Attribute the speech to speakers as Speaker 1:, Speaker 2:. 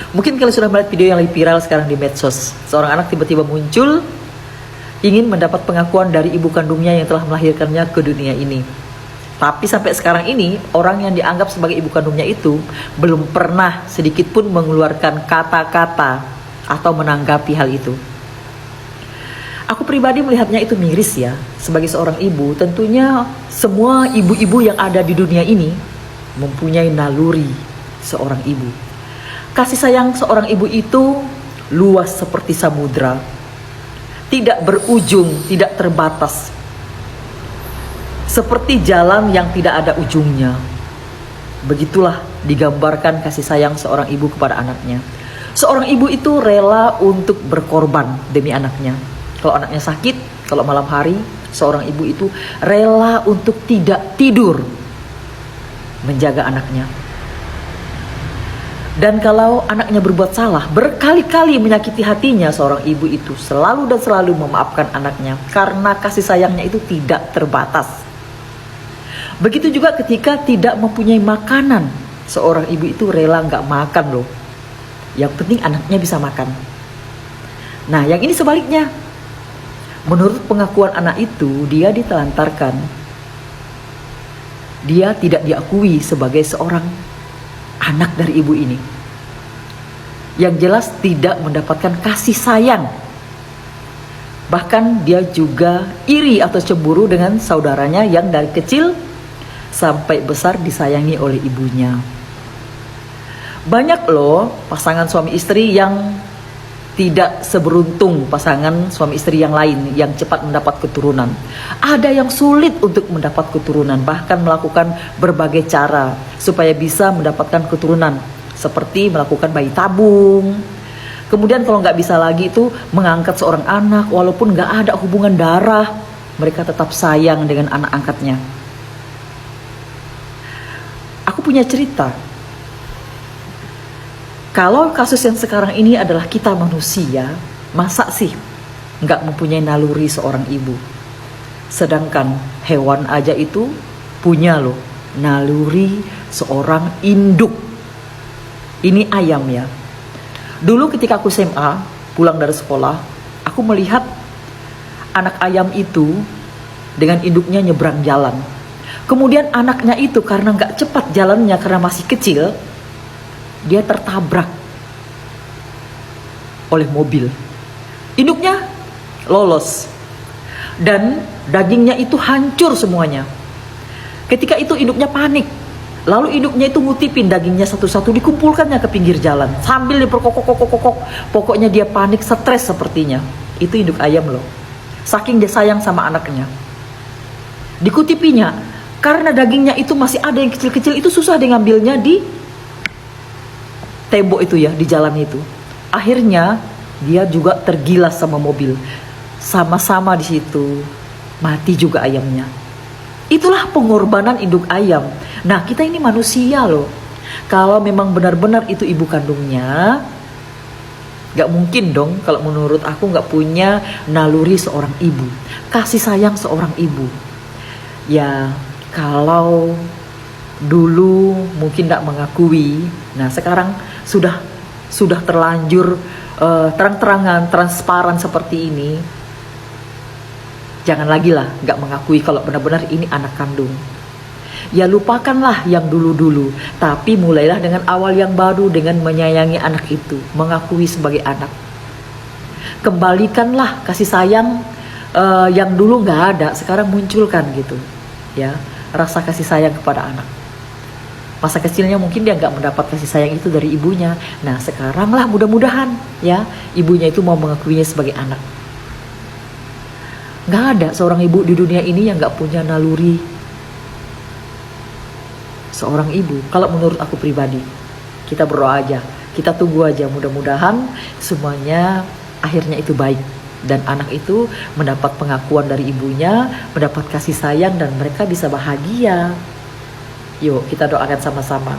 Speaker 1: Mungkin kalian sudah melihat video yang lagi viral sekarang di medsos. Seorang anak tiba-tiba muncul ingin mendapat pengakuan dari ibu kandungnya yang telah melahirkannya ke dunia ini. Tapi sampai sekarang ini, orang yang dianggap sebagai ibu kandungnya itu belum pernah sedikit pun mengeluarkan kata-kata atau menanggapi hal itu. Aku pribadi melihatnya itu miris ya. Sebagai seorang ibu, tentunya semua ibu-ibu yang ada di dunia ini mempunyai naluri seorang ibu. Kasih sayang seorang ibu itu luas seperti samudra, tidak berujung, tidak terbatas, seperti jalan yang tidak ada ujungnya. Begitulah digambarkan kasih sayang seorang ibu kepada anaknya. Seorang ibu itu rela untuk berkorban demi anaknya. Kalau anaknya sakit, kalau malam hari, seorang ibu itu rela untuk tidak tidur menjaga anaknya. Dan kalau anaknya berbuat salah, berkali-kali menyakiti hatinya, seorang ibu itu selalu dan selalu memaafkan anaknya karena kasih sayangnya itu tidak terbatas. Begitu juga ketika tidak mempunyai makanan, seorang ibu itu rela nggak makan loh. Yang penting anaknya bisa makan. Nah, yang ini sebaliknya. Menurut pengakuan anak itu, dia ditelantarkan. Dia tidak diakui sebagai seorang anak dari ibu ini. Yang jelas tidak mendapatkan kasih sayang. Bahkan dia juga iri atau cemburu dengan saudaranya yang dari kecil sampai besar disayangi oleh ibunya. Banyak loh pasangan suami istri yang tidak seberuntung pasangan suami istri yang lain yang cepat mendapat keturunan. Ada yang sulit untuk mendapat keturunan, bahkan melakukan berbagai cara supaya bisa mendapatkan keturunan, seperti melakukan bayi tabung. Kemudian kalau nggak bisa lagi itu mengangkat seorang anak, walaupun nggak ada hubungan darah, mereka tetap sayang dengan anak angkatnya. Aku punya cerita. Kalau kasus yang sekarang ini adalah kita manusia, masa sih nggak mempunyai naluri seorang ibu? Sedangkan hewan aja itu punya loh naluri seorang induk. Ini ayam ya. Dulu ketika aku SMA, pulang dari sekolah, aku melihat anak ayam itu dengan induknya nyebrang jalan. Kemudian anaknya itu karena nggak cepat jalannya karena masih kecil, dia tertabrak oleh mobil. Induknya lolos dan dagingnya itu hancur semuanya. Ketika itu induknya panik, lalu induknya itu ngutipin dagingnya satu-satu, dikumpulkannya ke pinggir jalan sambil diperkokok-kokok. Pokoknya dia panik, stres sepertinya. Itu induk ayam loh. Saking dia sayang sama anaknya, dikutipinya karena dagingnya itu masih ada yang kecil-kecil, itu susah dia ngambilnya di tembok itu ya, di jalan itu. Akhirnya dia juga tergilas sama mobil. Sama-sama di situ mati juga ayamnya. Itulah pengorbanan induk ayam. Nah, kita ini manusia loh. Kalau memang benar-benar itu ibu kandungnya, gak mungkin dong kalau menurut aku gak punya naluri seorang ibu, kasih sayang seorang ibu. Ya, kalau dulu mungkin gak mengakui, nah sekarang sudah terlanjur terang-terangan, transparan seperti ini. Jangan lagi lah gak mengakui kalau benar-benar ini anak kandung. Ya lupakanlah yang dulu-dulu, tapi mulailah dengan awal yang baru, dengan menyayangi anak itu, mengakui sebagai anak. Kembalikanlah kasih sayang yang dulu gak ada, sekarang munculkan gitu ya, rasa kasih sayang kepada anak. Masa kecilnya mungkin dia nggak mendapat kasih sayang itu dari ibunya. Nah sekarang lah mudah-mudahan ya ibunya itu mau mengakuinya sebagai anak. Nggak ada seorang ibu di dunia ini yang nggak punya naluri seorang ibu. Kalau menurut aku pribadi, kita berdoa aja, kita tunggu aja, mudah-mudahan semuanya akhirnya itu baik dan anak itu mendapat pengakuan dari ibunya, mendapat kasih sayang dan mereka bisa bahagia. Yuk kita doakan sama-sama.